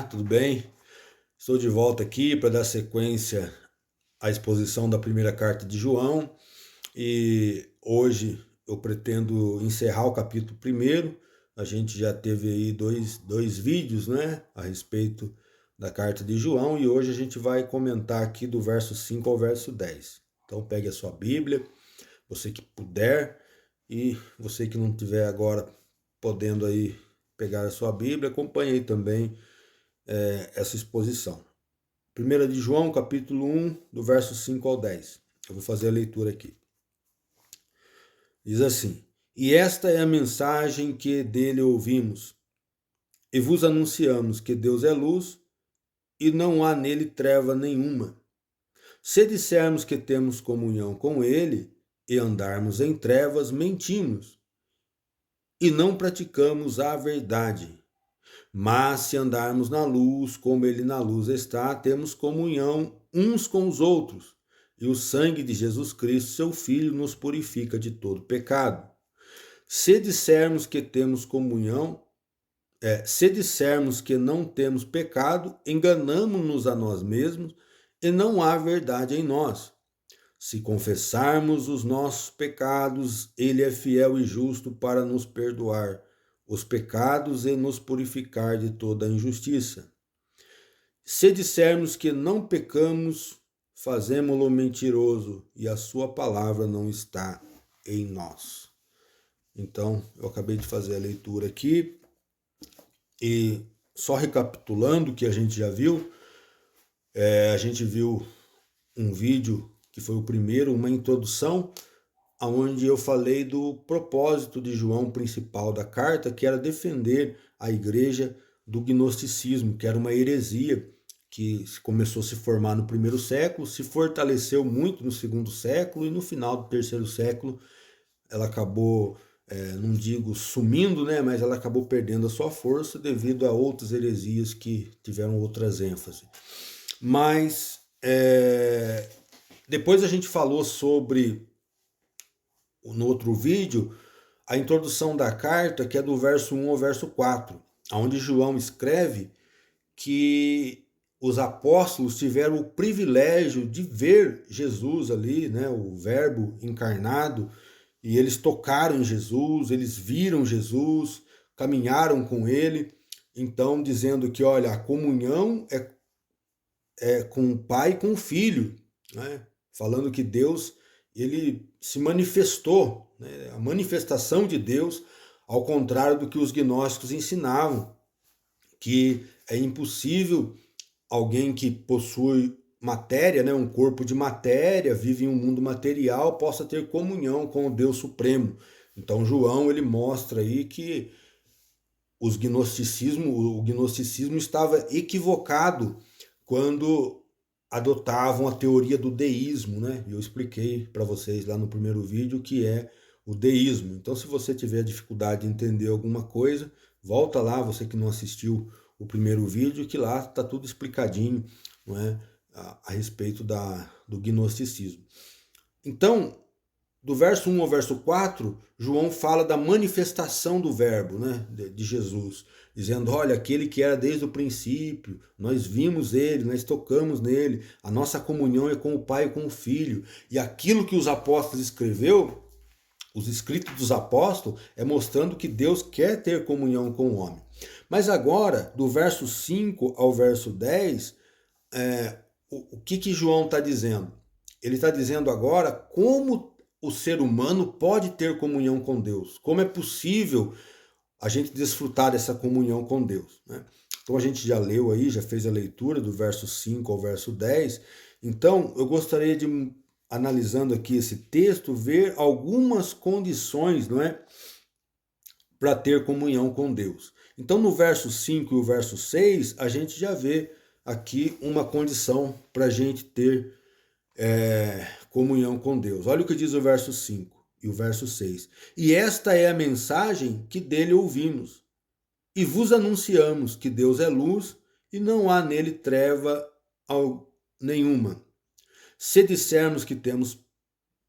Olá, tudo bem? Estou de volta aqui para dar sequência à exposição da primeira carta de João e hoje eu pretendo encerrar o capítulo primeiro. A gente já teve aí dois vídeos, né, a respeito da carta de João e hoje a gente vai comentar aqui do verso 5 ao verso 10. Então pegue a sua Bíblia, você que puder e você que não tiver agora podendo aí pegar a sua Bíblia, acompanhe aí também essa exposição. 1 de João, capítulo 1, do verso 5 ao 10. Eu vou fazer a leitura aqui. Diz assim: E esta é a mensagem que dele ouvimos, e vos anunciamos que Deus é luz, e não há nele treva nenhuma. Se dissermos que temos comunhão com ele, e andarmos em trevas, mentimos, e não praticamos a verdade. Mas se andarmos na luz, como ele na luz está, temos comunhão uns com os outros. E o sangue de Jesus Cristo, seu Filho, nos purifica de todo pecado. Se dissermos que temos comunhão, se dissermos que não temos pecado, enganamo-nos a nós mesmos e não há verdade em nós. Se confessarmos os nossos pecados, ele é fiel e justo para nos perdoar os pecados e nos purificar de toda a injustiça. Se dissermos que não pecamos, fazemo-lo mentiroso e a sua palavra não está em nós. Então, eu acabei de fazer a leitura aqui e só recapitulando o que a gente já viu, a gente viu um vídeo que foi o primeiro, uma introdução, onde eu falei do propósito de João principal da carta, que era defender a igreja do gnosticismo, que era uma heresia que começou a se formar no primeiro século, se fortaleceu muito no segundo século e no final do terceiro século ela acabou, não digo sumindo, né, mas ela acabou perdendo a sua força devido a outras heresias que tiveram outras ênfases. Mas depois a gente falou sobre, no outro vídeo, a introdução da carta, que é do verso 1 ao verso 4, onde João escreve que os apóstolos tiveram o privilégio de ver Jesus ali, né, o Verbo encarnado, e eles tocaram em Jesus, eles viram Jesus, caminharam com ele, então dizendo que, olha, a comunhão é com o Pai e com o Filho, né, falando que Deus, ele se manifestou, né, a manifestação de Deus, ao contrário do que os gnósticos ensinavam, que é impossível alguém que possui matéria, né, um corpo de matéria, vive em um mundo material, possa ter comunhão com o Deus Supremo. Então João, ele mostra aí que o gnosticismo estava equivocado quando adotavam a teoria do deísmo, né? Eu expliquei para vocês lá no primeiro vídeo o que é o deísmo. Então, se você tiver dificuldade de entender alguma coisa, volta lá, você que não assistiu o primeiro vídeo, que lá está tudo explicadinho, não é? A respeito do gnosticismo. Então, do verso 1 ao verso 4, João fala da manifestação do verbo, né, de Jesus, dizendo, olha, aquele que era desde o princípio, nós vimos ele, nós tocamos nele, a nossa comunhão é com o Pai e com o Filho. E aquilo que os apóstolos escreveu, os escritos dos apóstolos, é mostrando que Deus quer ter comunhão com o homem. Mas agora, do verso 5 ao verso 10, o que João está dizendo? Ele está dizendo agora como o ser humano pode ter comunhão com Deus. Como é possível a gente desfrutar dessa comunhão com Deus, né? Então a gente já leu aí, já fez a leitura do verso 5 ao verso 10. Então eu gostaria de, analisando aqui esse texto, ver algumas condições, não é, para ter comunhão com Deus. Então no verso 5 e o verso 6, a gente já vê aqui uma condição para a gente ter comunhão com Deus. Olha o que diz o verso 5 e o verso 6. E esta é a mensagem que dele ouvimos, e vos anunciamos que Deus é luz, e não há nele treva nenhuma. Se dissermos que temos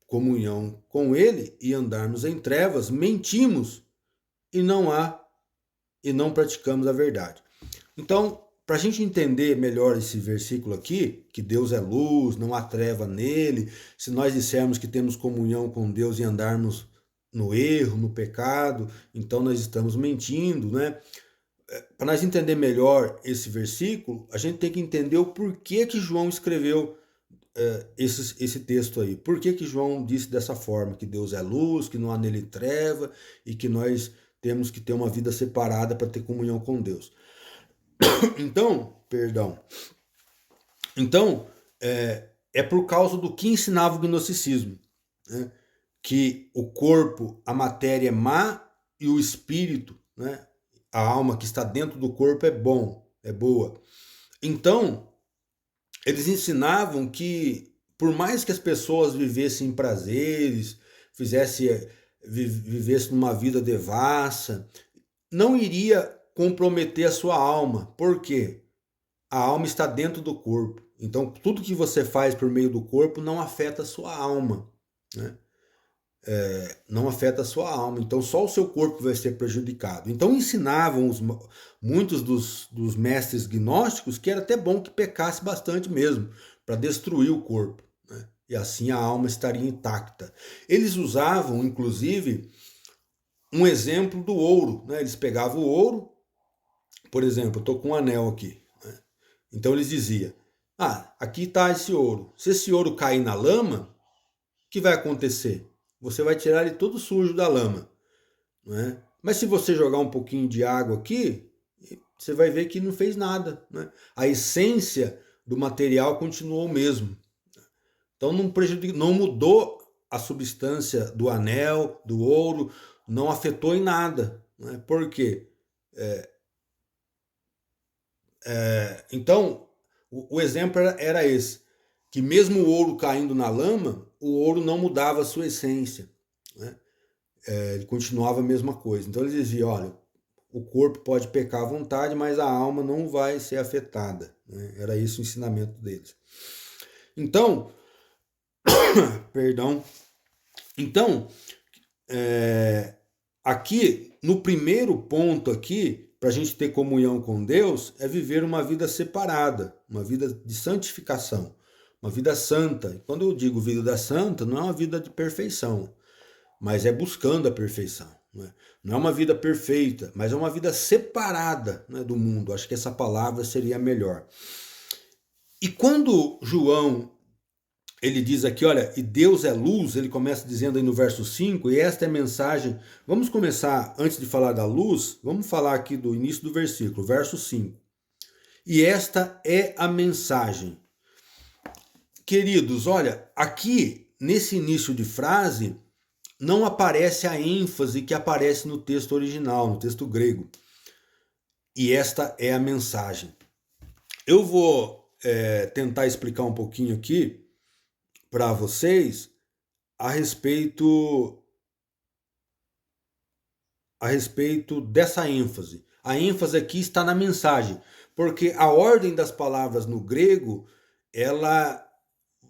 comunhão com ele e andarmos em trevas, mentimos, e não praticamos a verdade. Então, para a gente entender melhor esse versículo aqui, que Deus é luz, não há treva nele, se nós dissermos que temos comunhão com Deus e andarmos no erro, no pecado, então nós estamos mentindo, né? Para nós entender melhor esse versículo, a gente tem que entender o porquê que João escreveu esse texto aí. Por que João disse dessa forma, que Deus é luz, que não há nele treva e que nós temos que ter uma vida separada para ter comunhão com Deus. Então, é por causa do que ensinava o gnosticismo, né? Que o corpo, a matéria é má e o espírito, né? A alma que está dentro do corpo é bom, é boa. Então, eles ensinavam que por mais que as pessoas vivessem em prazeres, vivessem numa vida devassa, não iria comprometer a sua alma. Por quê? A alma está dentro do corpo. Então, tudo que você faz por meio do corpo não afeta a sua alma, né? Não afeta a sua alma. Então, só o seu corpo vai ser prejudicado. Então, ensinavam muitos dos mestres gnósticos que era até bom que pecasse bastante mesmo, para destruir o corpo, né? E assim a alma estaria intacta. Eles usavam, inclusive, um exemplo do ouro, né? Eles pegavam o ouro, por exemplo, eu estou com um anel aqui, né? Então eles diziam, aqui está esse ouro. Se esse ouro cair na lama, o que vai acontecer? Você vai tirar ele todo sujo da lama, né? Mas se você jogar um pouquinho de água aqui, você vai ver que não fez nada, né? A essência do material continuou o mesmo. Então não mudou a substância do anel, do ouro, não afetou em nada, né? Por quê? Então, o exemplo era esse, que mesmo o ouro caindo na lama, o ouro não mudava a sua essência, né? Ele continuava a mesma coisa. Então ele dizia, olha, o corpo pode pecar à vontade, mas a alma não vai ser afetada, né? Era esse o ensinamento deles. Então, aqui, no primeiro ponto aqui, para a gente ter comunhão com Deus, é viver uma vida separada, uma vida de santificação, uma vida santa. E quando eu digo vida santa, não é uma vida de perfeição, mas é buscando a perfeição, né? Não é uma vida perfeita, mas é uma vida separada, né, do mundo. Acho que essa palavra seria melhor. E quando João ele diz aqui, olha, e Deus é luz, ele começa dizendo aí no verso 5, e esta é a mensagem. Vamos começar, antes de falar da luz, vamos falar aqui do início do versículo, verso 5. E esta é a mensagem. Queridos, olha, aqui, nesse início de frase, não aparece a ênfase que aparece no texto original, no texto grego. E esta é a mensagem. Eu vou tentar explicar um pouquinho aqui para vocês a respeito dessa ênfase. A ênfase aqui está na mensagem, porque a ordem das palavras no grego,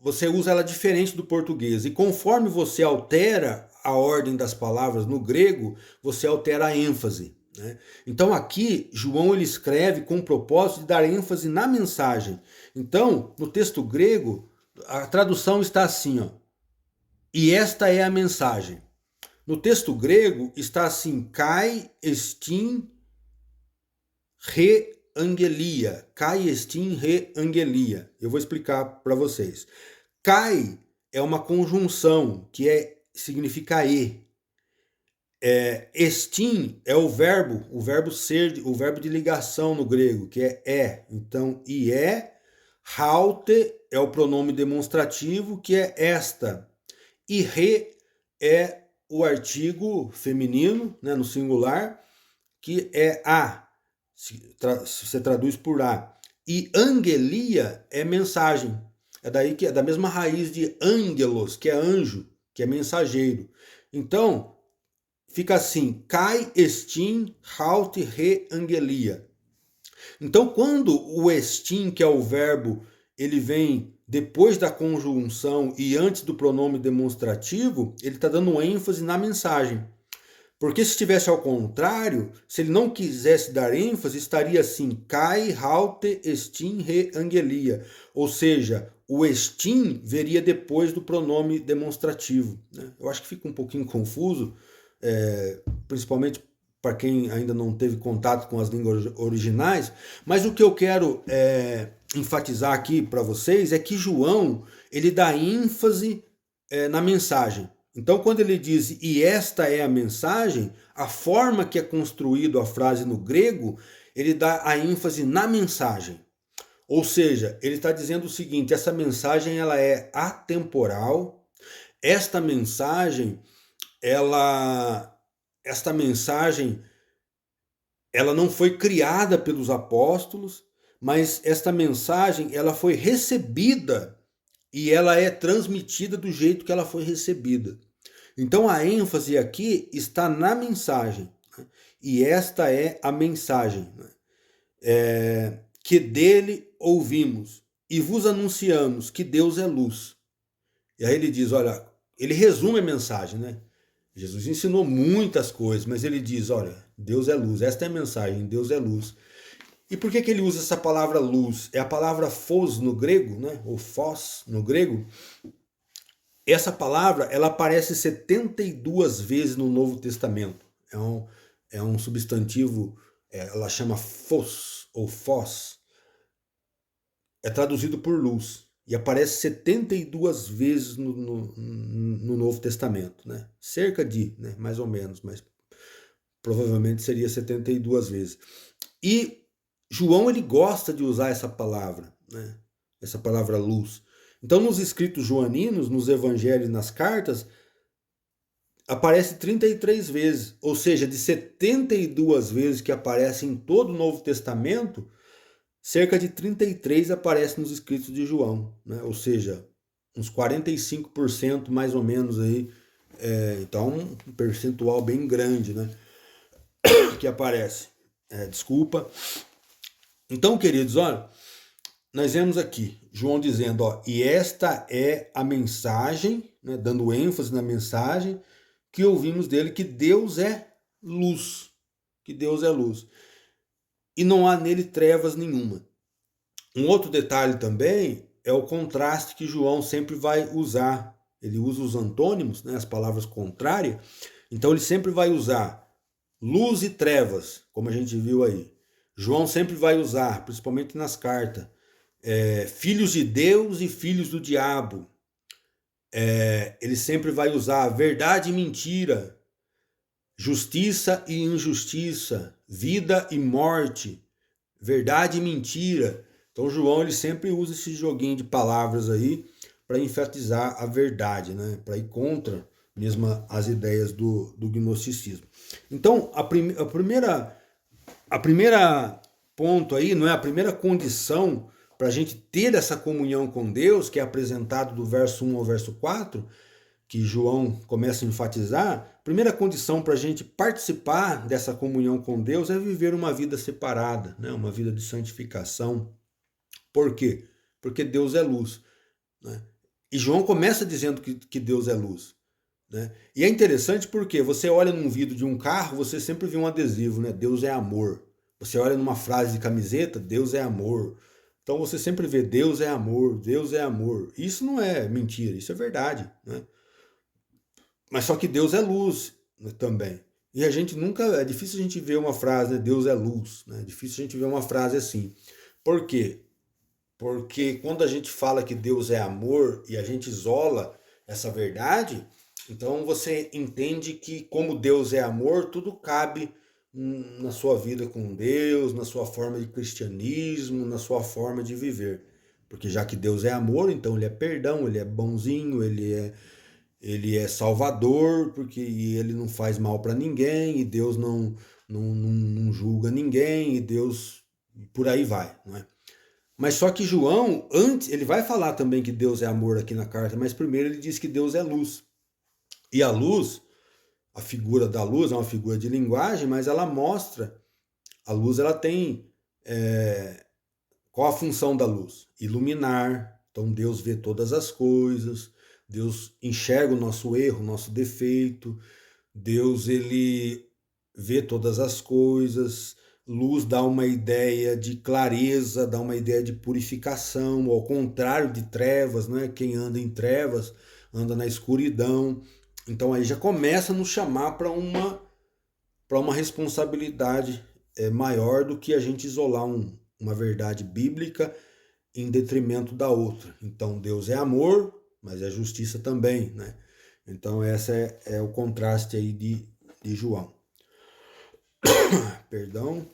você usa ela diferente do português, e conforme você altera a ordem das palavras no grego, você altera a ênfase, né? Então aqui João ele escreve com o propósito de dar ênfase na mensagem. Então, no texto grego, a tradução está assim, ó. E esta é a mensagem. No texto grego está assim, kai estin re angelia. Kai estin re angelia. Eu vou explicar para vocês. Kai é uma conjunção que significa e. Estin é o verbo ser, o verbo de ligação no grego, que é. Então, haute é o pronome demonstrativo, que é esta. E re é o artigo feminino, né, no singular, que é a. Você traduz por a. E angelia é mensagem. É daí que é da mesma raiz de angelos, que é anjo, que é mensageiro. Então, fica assim, kai estin haute re angelia. Então, quando o estin, que é o verbo, ele vem depois da conjunção e antes do pronome demonstrativo, ele está dando ênfase na mensagem. Porque se estivesse ao contrário, se ele não quisesse dar ênfase, estaria assim, kai, haute, estin, re, angelia. Ou seja, o estin veria depois do pronome demonstrativo. Né? Eu acho que fica um pouquinho confuso, principalmente para quem ainda não teve contato com as línguas originais, mas o que eu quero enfatizar aqui para vocês é que João, ele dá ênfase na mensagem. Então, quando ele diz, e esta é a mensagem, a forma que é construído a frase no grego, ele dá a ênfase na mensagem. Ou seja, ele está dizendo o seguinte, essa mensagem ela é atemporal, esta mensagem, ela não foi criada pelos apóstolos, mas esta mensagem ela foi recebida e ela é transmitida do jeito que ela foi recebida. Então a ênfase aqui está na mensagem. Né? E esta é a mensagem que dele ouvimos e vos anunciamos que Deus é luz. E aí ele diz, olha, ele resume a mensagem, né? Jesus ensinou muitas coisas, mas ele diz, olha, Deus é luz, esta é a mensagem, Deus é luz. E por que ele usa essa palavra luz? É a palavra phos no grego, né? Ou phos no grego. Essa palavra ela aparece 72 vezes no Novo Testamento. É um substantivo, ela chama phos ou phos. É traduzido por luz. E aparece 72 vezes no Novo Testamento. Né? Cerca de, né? Mais ou menos, mas provavelmente seria 72 vezes. E João ele gosta de usar essa palavra, né? Essa palavra luz. Então, nos escritos joaninos, nos evangelhos e nas cartas, aparece 33 vezes. Ou seja, de 72 vezes que aparece em todo o Novo Testamento, cerca de 33 aparece nos escritos de João. Né? Ou seja, uns 45% mais ou menos aí. Então, um percentual bem grande, né? Que aparece. Desculpa. Então, queridos, olha, nós vemos aqui João dizendo, ó, e esta é a mensagem, né, dando ênfase na mensagem que ouvimos dele, que Deus é luz, que Deus é luz. E não há nele trevas nenhuma. Um outro detalhe também é o contraste que João sempre vai usar. Ele usa os antônimos, né, as palavras contrárias. Então ele sempre vai usar luz e trevas, como a gente viu aí. João sempre vai usar, principalmente nas cartas, filhos de Deus e filhos do diabo. Ele sempre vai usar verdade e mentira, justiça e injustiça, vida e morte, verdade e mentira. Então João ele sempre usa esse joguinho de palavras aí para enfatizar a verdade, né? Para ir contra mesmo as ideias do gnosticismo. Então a primeira ponto aí, não é a primeira condição para a gente ter essa comunhão com Deus, que é apresentado do verso 1 ao verso 4, que João começa a enfatizar, a primeira condição para a gente participar dessa comunhão com Deus é viver uma vida separada, né? Uma vida de santificação. Por quê? Porque Deus é luz. Né? E João começa dizendo que Deus é luz. Né? E é interessante porque você olha num vidro de um carro, você sempre vê um adesivo, né? Deus é amor. Você olha numa frase de camiseta, Deus é amor. Então você sempre vê Deus é amor, Deus é amor. Isso não é mentira, isso é verdade. Né? Mas só que Deus é luz, né, também. E a gente nunca. É difícil a gente ver uma frase, né, Deus é luz. Né? É difícil a gente ver uma frase assim. Por quê? Porque quando a gente fala que Deus é amor e a gente isola essa verdade, então você entende que como Deus é amor, tudo cabe na sua vida com Deus, na sua forma de cristianismo, na sua forma de viver. Porque já que Deus é amor, então ele é perdão, ele é bonzinho, ele é salvador, porque ele não faz mal para ninguém, e Deus não julga ninguém, e Deus por aí vai, não é? Mas só que João, antes, ele vai falar também que Deus é amor aqui na carta, mas primeiro ele diz que Deus é luz. E a luz, a figura da luz é uma figura de linguagem, mas ela mostra, a luz ela tem, qual a função da luz? Iluminar. Então Deus vê todas as coisas, Deus enxerga o nosso erro, o nosso defeito, Deus, ele vê todas as coisas. Luz dá uma ideia de clareza, dá uma ideia de purificação, ao contrário de trevas, né? Quem anda em trevas anda na escuridão. Então aí já começa a nos chamar para uma responsabilidade maior do que a gente isolar uma verdade bíblica em detrimento da outra. Então Deus é amor, mas é justiça também, né? Então esse é o contraste aí de João. Perdão.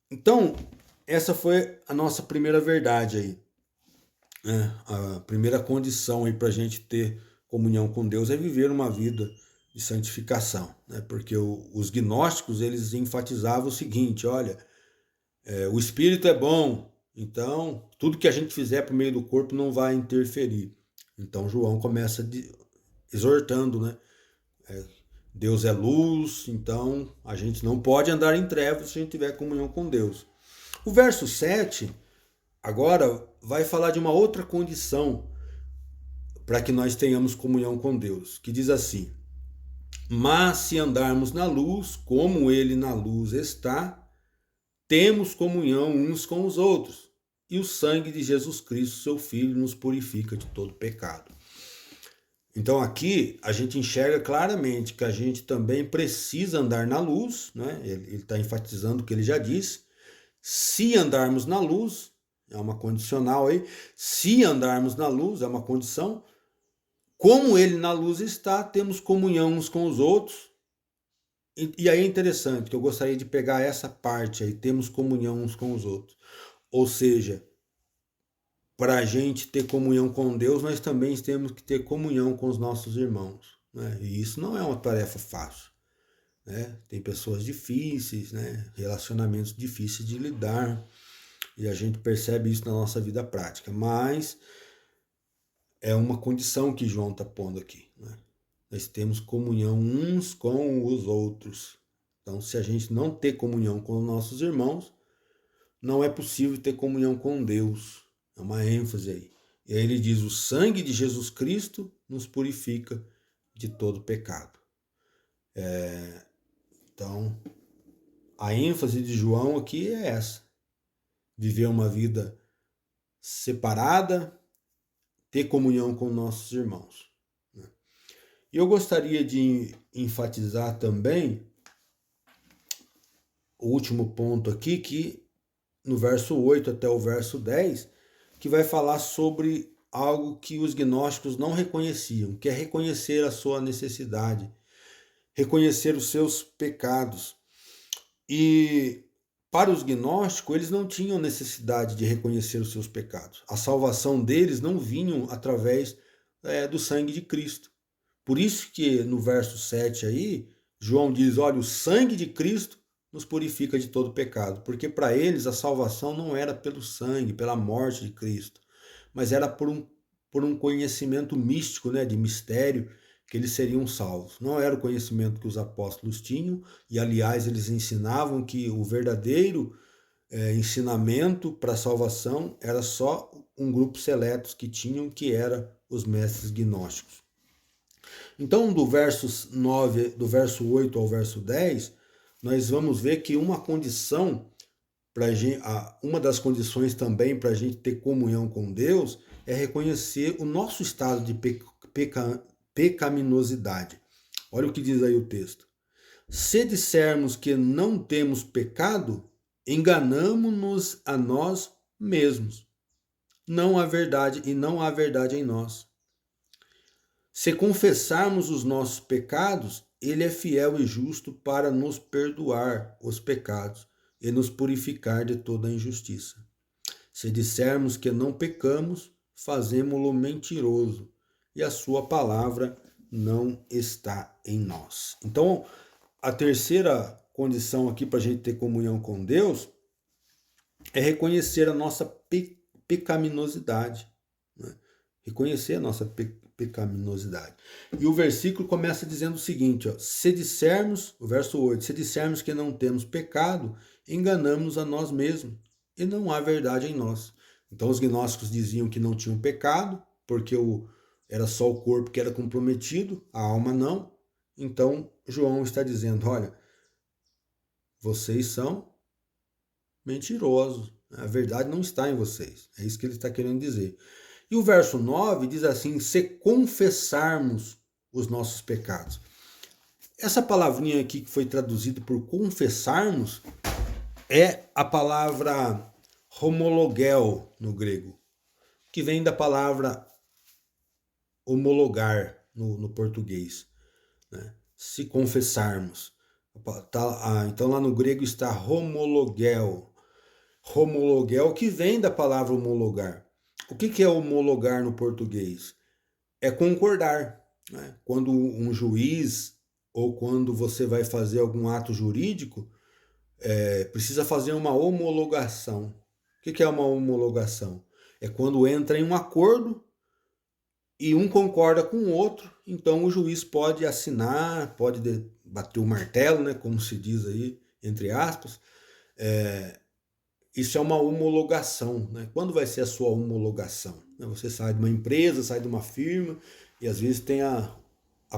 Então, essa foi a nossa primeira verdade aí. A primeira condição aí para a gente ter comunhão com Deus é viver uma vida de santificação, né? Porque os gnósticos, eles enfatizavam o seguinte: olha, o espírito é bom, então tudo que a gente fizer por meio do corpo não vai interferir. Então João começa exortando, né? Deus é luz, então a gente não pode andar em trevas se a gente tiver comunhão com Deus. O verso 7 agora vai falar de uma outra condição para que nós tenhamos comunhão com Deus, que diz assim: mas se andarmos na luz, como ele na luz está, temos comunhão uns com os outros, e o sangue de Jesus Cristo, seu Filho, nos purifica de todo pecado. Então aqui a gente enxerga claramente que a gente também precisa andar na luz, né? Ele está enfatizando o que ele já disse. Se andarmos na luz, é uma condicional aí, se andarmos na luz, é uma condição, como ele na luz está, temos comunhão uns com os outros. E aí é interessante, que eu gostaria de pegar essa parte aí, temos comunhão uns com os outros. Ou seja, para a gente ter comunhão com Deus, nós também temos que ter comunhão com os nossos irmãos, né? E isso não é uma tarefa fácil, né? Tem pessoas difíceis, né? Relacionamentos difíceis de lidar, e a gente percebe isso na nossa vida prática, mas é uma condição que João está pondo aqui, né? Nós temos comunhão uns com os outros. Então, se a gente não ter comunhão com os nossos irmãos, não é possível ter comunhão com Deus. É uma ênfase aí. E aí ele diz: o sangue de Jesus Cristo nos purifica de todo pecado. Então, a ênfase de João aqui é essa: viver uma vida separada, ter comunhão com nossos irmãos. E eu gostaria de enfatizar também o último ponto aqui, que no verso 8 até o verso 10, que vai falar sobre algo que os gnósticos não reconheciam, que é reconhecer a sua necessidade, reconhecer os seus pecados. E para os gnósticos, eles não tinham necessidade de reconhecer os seus pecados. A salvação deles não vinha através do sangue de Cristo. Por isso que no verso 7 aí, João diz: olha, o sangue de Cristo nos purifica de todo pecado. Porque para eles a salvação não era pelo sangue, pela morte de Cristo, mas era por um conhecimento místico, né, de mistério, que eles seriam salvos. Não era o conhecimento que os apóstolos tinham, e aliás eles ensinavam que o verdadeiro ensinamento para a salvação era só um grupo seleto que tinham, que era os mestres gnósticos. Então, do verso 8 ao verso 10, nós vamos ver que uma condição, uma das condições também para a gente ter comunhão com Deus é reconhecer o nosso estado de pecaminosidade. Olha o que diz aí o texto: se dissermos que não temos pecado, enganamo-nos a nós mesmos. Não há verdade em nós. Se confessarmos os nossos pecados, ele é fiel e justo para nos perdoar os pecados e nos purificar de toda a injustiça. Se dissermos que não pecamos, fazemo-lo mentiroso, e a sua palavra não está em nós. Então, a terceira condição aqui para a gente ter comunhão com Deus é reconhecer a nossa pecaminosidade, né? Reconhecer a nossa pecaminosidade. E o versículo começa dizendo o seguinte, ó: se dissermos, o verso 8, se dissermos que não temos pecado, enganamos a nós mesmos, e não há verdade em nós. Então os gnósticos diziam que não tinham pecado, porque era só o corpo que era comprometido, a alma não. Então, João está dizendo, olha, vocês são mentirosos, a verdade não está em vocês. É isso que ele está querendo dizer. E o verso 9 diz assim, se confessarmos os nossos pecados. Essa palavrinha aqui que foi traduzida por confessarmos é a palavra homologel no grego, que vem da palavra homologar no português, né? Se confessarmos. Então lá no grego está homologel. Homologel que vem da palavra homologar. O que é homologar no português? É concordar, né? Quando um juiz ou quando você vai fazer algum ato jurídico, precisa fazer uma homologação. O que é uma homologação? É quando entra em um acordo e um concorda com o outro, então o juiz pode assinar, pode bater o martelo, né, como se diz aí, entre aspas. Isso é uma homologação, né? Quando vai ser a sua homologação? Você sai de uma empresa, sai de uma firma e às vezes tem a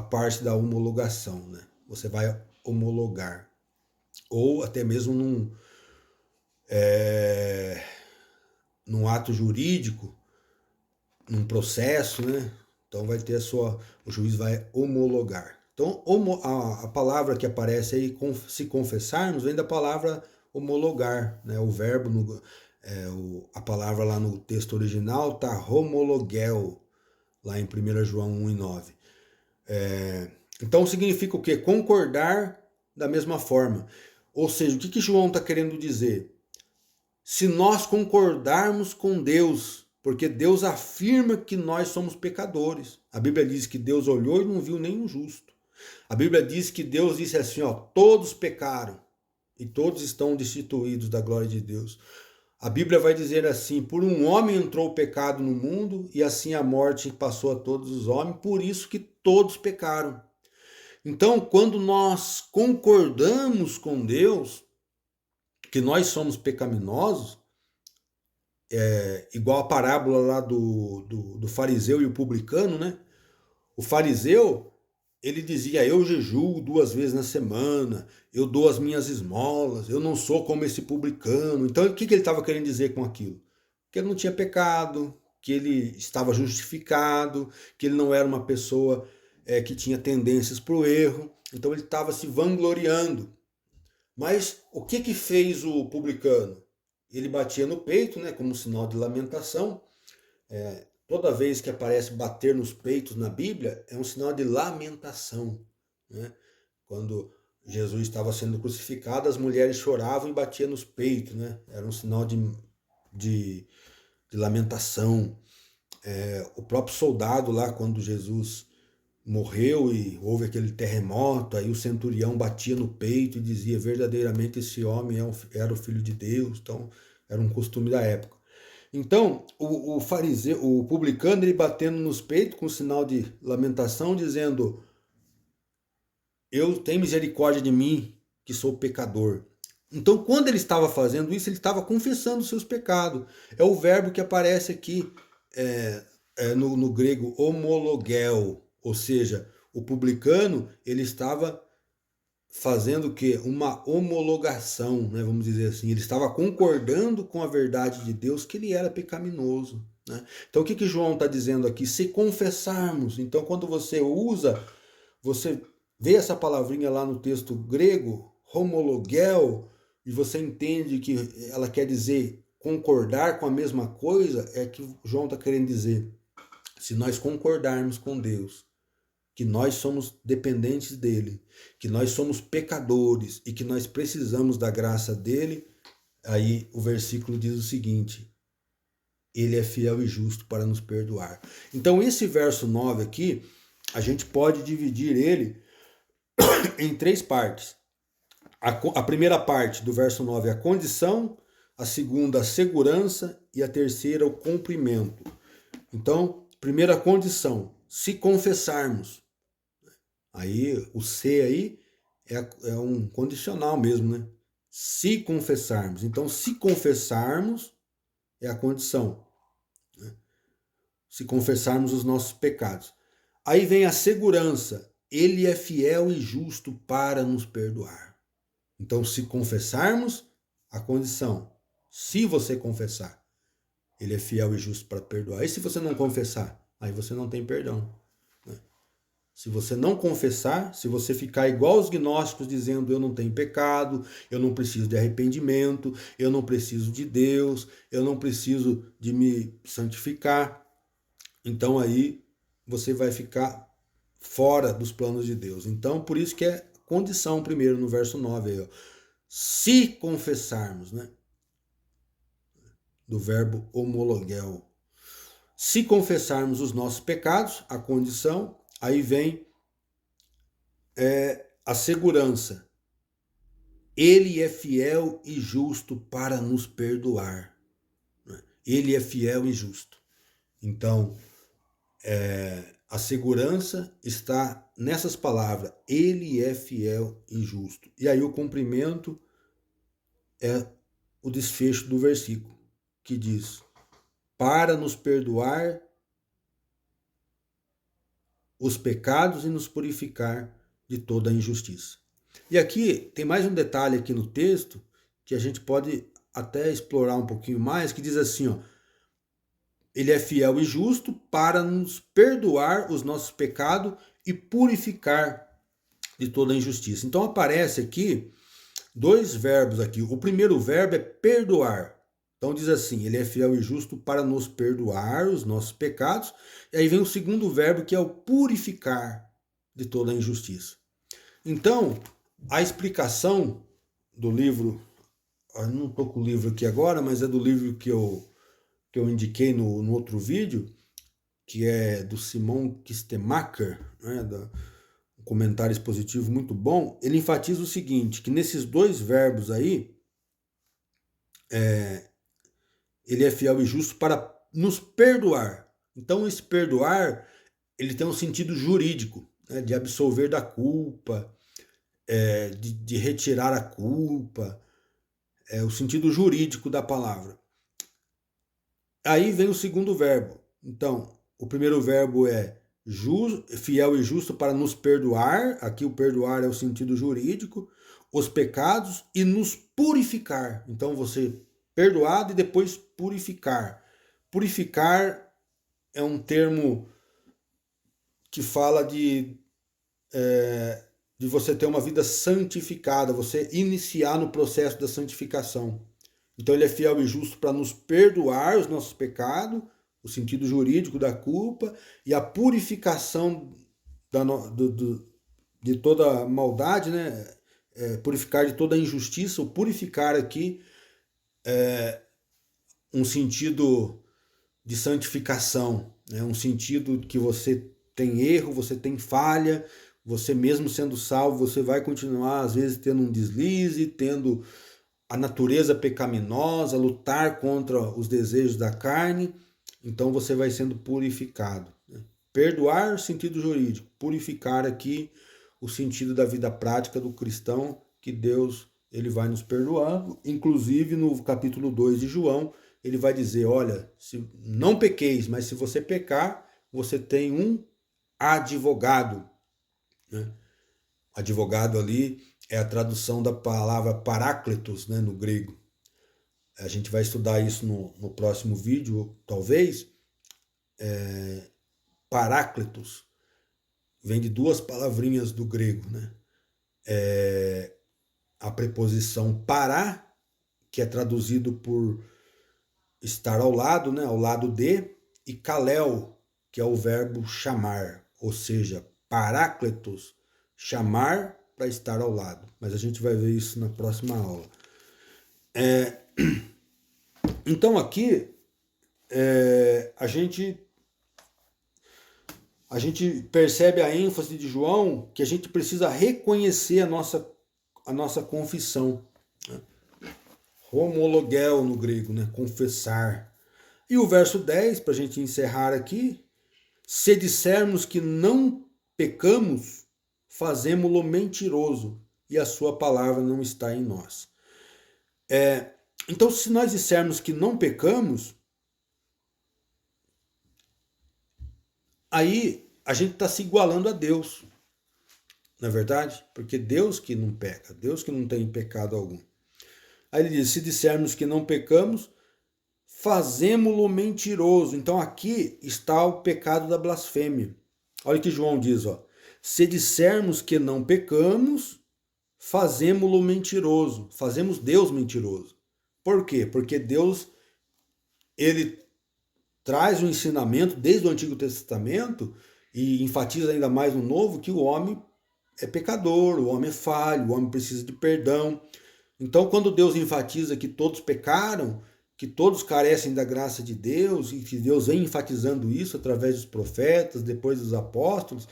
parte da homologação, né? Você vai homologar. Ou até mesmo num ato jurídico, num processo, né? Então vai ter o juiz vai homologar. Então a palavra que aparece aí, se confessarmos, vem da palavra homologar, né? O verbo, a palavra lá no texto original tá homologel, lá em 1 João 1 e 9. Então significa o quê? Concordar da mesma forma. Ou seja, o que João está querendo dizer? Se nós concordarmos com Deus, porque Deus afirma que nós somos pecadores. A Bíblia diz que Deus olhou e não viu nenhum justo. A Bíblia diz que Deus disse assim, ó, todos pecaram e todos estão destituídos da glória de Deus. A Bíblia vai dizer assim, por um homem entrou o pecado no mundo e assim a morte passou a todos os homens, por isso que todos pecaram. Então, quando nós concordamos com Deus, que nós somos pecaminosos, igual a parábola lá do fariseu e o publicano, né? O fariseu, ele dizia, eu jejuo 2 vezes na semana, eu dou as minhas esmolas, eu não sou como esse publicano. Então, o que ele estava querendo dizer com aquilo? Que ele não tinha pecado, que ele estava justificado, que ele não era uma pessoa que tinha tendências para o erro. Então, ele estava se vangloriando. Mas o que fez o publicano? Ele batia no peito, né, como sinal de lamentação. Toda vez que aparece bater nos peitos na Bíblia, é um sinal de lamentação, né? Quando Jesus estava sendo crucificado, as mulheres choravam e batiam nos peitos, né? Era um sinal de lamentação. O próprio soldado lá, quando Jesus morreu e houve aquele terremoto, aí o centurião batia no peito e dizia, verdadeiramente esse homem era o Filho de Deus. Então, era um costume da época. Então, o fariseu, o publicano, ele batendo nos peitos com sinal de lamentação, dizendo, eu tenho misericórdia de mim, que sou pecador. Então, quando ele estava fazendo isso, ele estava confessando os seus pecados. É o verbo que aparece aqui no grego, homologel, ou seja, o publicano, ele estava fazendo o quê? Uma homologação, né? Vamos dizer assim. Ele estava concordando com a verdade de Deus que ele era pecaminoso, né? Então o que João está dizendo aqui? Se confessarmos. Então quando você vê essa palavrinha lá no texto grego, homologel, e você entende que ela quer dizer concordar com a mesma coisa, é que João está querendo dizer. Se nós concordarmos com Deus, que nós somos dependentes dele, que nós somos pecadores e que nós precisamos da graça dele, aí o versículo diz o seguinte, ele é fiel e justo para nos perdoar. Então esse verso 9 aqui, a gente pode dividir ele em 3 partes. A primeira parte do verso 9 é a condição, a segunda a segurança e a terceira o cumprimento. Então, primeira condição, se confessarmos. Aí o C aí é um condicional mesmo, né? Se confessarmos. Então, se confessarmos é a condição, né? se confessarmos os nossos pecados. Aí vem a segurança. Ele é fiel e justo para nos perdoar. Então, se confessarmos, a condição, se você confessar, ele é fiel e justo para perdoar. E se você não confessar, aí você não tem perdão. Se você não confessar, se você ficar igual os gnósticos dizendo eu não tenho pecado, eu não preciso de arrependimento, eu não preciso de Deus, eu não preciso de me santificar, então aí você vai ficar fora dos planos de Deus. Então, por isso que é condição primeiro no verso 9 aí, ó. Se confessarmos, né? Do verbo homologel. Se confessarmos os nossos pecados, a condição, aí vem a segurança. Ele é fiel e justo para nos perdoar. Ele é fiel e justo. Então, a segurança está nessas palavras. Ele é fiel e justo. E aí o cumprimento é o desfecho do versículo, que diz: para nos perdoar os pecados e nos purificar de toda a injustiça. E aqui tem mais um detalhe aqui no texto que a gente pode até explorar um pouquinho mais, que diz assim, ó: ele é fiel e justo para nos perdoar os nossos pecados e purificar de toda a injustiça. Então aparece aqui dois verbos aqui. O primeiro verbo é perdoar. Então diz assim, ele é fiel e justo para nos perdoar os nossos pecados. E aí vem o segundo verbo, que é o purificar de toda a injustiça. Então, a explicação do livro, eu não estou com o livro aqui agora, mas é do livro que eu indiquei no outro vídeo, que é do Simon Kistemacher, né, um comentário expositivo muito bom. Ele enfatiza o seguinte, que nesses dois verbos aí, ele é fiel e justo para nos perdoar. Então esse perdoar, ele tem um sentido jurídico, né, de absolver da culpa, de retirar a culpa, o sentido jurídico da palavra. Aí vem o segundo verbo. Então, o primeiro verbo é fiel e justo para nos perdoar. Aqui o perdoar é o sentido jurídico, os pecados e nos purificar. Então você perdoado e depois purificar. Purificar é um termo que fala de você ter uma vida santificada, você iniciar no processo da santificação. Então ele é fiel e justo para nos perdoar os nossos pecados, o sentido jurídico da culpa, e a purificação de toda maldade, né? Purificar de toda injustiça. O purificar aqui é um sentido de santificação, né? Um sentido que você tem erro, você tem falha, você mesmo sendo salvo, você vai continuar às vezes tendo um deslize, tendo a natureza pecaminosa, lutar contra os desejos da carne, então você vai sendo purificado. Né? Perdoar, sentido jurídico. Purificar aqui, o sentido da vida prática do cristão, que Deus ele vai nos perdoando. Inclusive no capítulo 2 de João, ele vai dizer, olha, se não pequeis, mas se você pecar, você tem um advogado. Né? Advogado ali é a tradução da palavra paráclitos, né, no grego. A gente vai estudar isso no próximo vídeo, talvez. Paráclitos vem de duas palavrinhas do grego, né? A preposição para, que é traduzido por estar ao lado, né, ao lado de, e kalel, que é o verbo chamar, ou seja, paráclitos, chamar para estar ao lado. Mas a gente vai ver isso na próxima aula. Então aqui a gente percebe a ênfase de João, que a gente precisa reconhecer a nossa confissão. Né? Homologel no grego, né? Confessar. E o verso 10, para a gente encerrar aqui: se dissermos que não pecamos, fazemo-lo mentiroso, e a sua palavra não está em nós. Então, se nós dissermos que não pecamos, aí a gente está se igualando a Deus, não é verdade? Porque Deus que não peca, Deus que não tem pecado algum. Aí ele diz, se dissermos que não pecamos, fazemo-lo mentiroso. Então aqui está o pecado da blasfêmia. Olha o que João diz, ó. Se dissermos que não pecamos, fazemo-lo mentiroso. Fazemos Deus mentiroso. Por quê? Porque Deus, ele traz um ensinamento desde o Antigo Testamento e enfatiza ainda mais no Novo que o homem é pecador, o homem é falho, o homem precisa de perdão. Então, quando Deus enfatiza que todos pecaram, que todos carecem da graça de Deus, e que Deus vem enfatizando isso através dos profetas, depois dos apóstolos,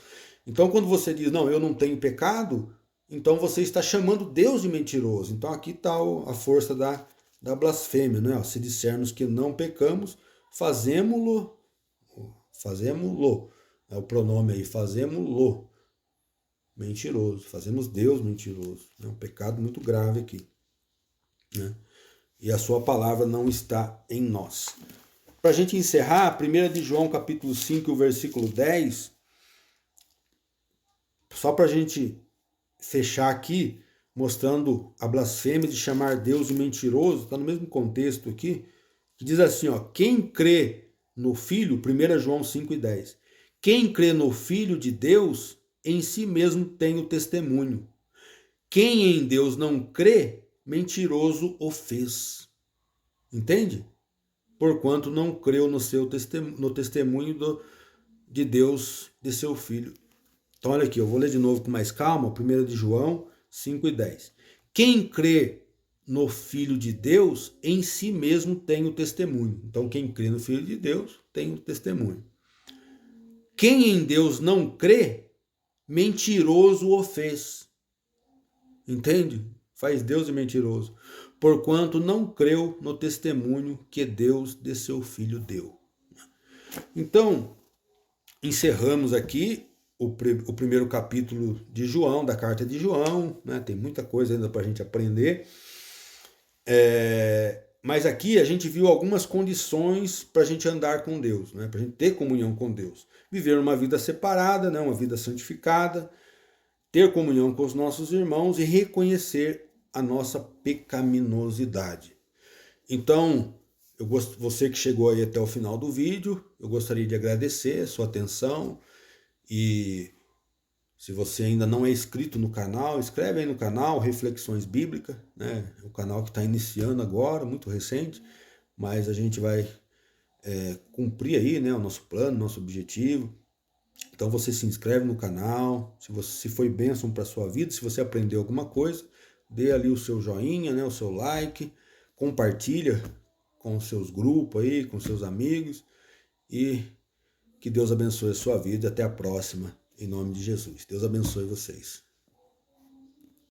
então quando você diz, não, eu não tenho pecado, então você está chamando Deus de mentiroso. Então aqui está a força da blasfêmia, né? Se dissermos que não pecamos, fazemo-lo, é o pronome aí, fazemo-lo mentiroso, fazemos Deus mentiroso. É um pecado muito grave aqui, né? E a sua palavra não está em nós. Para a gente encerrar, 1 de João capítulo 5, versículo 10, só para a gente fechar aqui, mostrando a blasfêmia de chamar Deus de mentiroso, está no mesmo contexto aqui, que diz assim, ó, quem crê no Filho, 1 João 5:10, quem crê no Filho de Deus, em si mesmo tem o testemunho. Quem em Deus não crê, mentiroso o fez. Entende? Porquanto não creu no testemunho de Deus, de seu Filho. Então olha aqui, eu vou ler de novo com mais calma, 1 de João 5:10. Quem crê no Filho de Deus, em si mesmo tem o testemunho. Então quem crê no Filho de Deus, tem o testemunho. Quem em Deus não crê, mentiroso o fez. Entende? Faz Deus de mentiroso. Porquanto não creu no testemunho que Deus de seu Filho deu. Então, encerramos aqui o primeiro capítulo de João, da carta de João, né? Tem muita coisa ainda para a gente aprender. Mas aqui a gente viu algumas condições para a gente andar com Deus, né? Para a gente ter comunhão com Deus. Viver uma vida separada, né? Uma vida santificada, ter comunhão com os nossos irmãos e reconhecer a nossa pecaminosidade. Então, você que chegou aí até o final do vídeo, eu gostaria de agradecer a sua atenção e se você ainda não é inscrito no canal, inscreve aí no canal Reflexões Bíblicas, né? O canal que está iniciando agora, muito recente, mas a gente vai cumprir aí, né, o nosso plano, nosso objetivo. Então você se inscreve no canal, se foi bênção para a sua vida, se você aprendeu alguma coisa, dê ali o seu joinha, né, o seu like, compartilha com os seus grupos aí, com seus amigos e que Deus abençoe a sua vida. Até a próxima, em nome de Jesus. Deus abençoe vocês.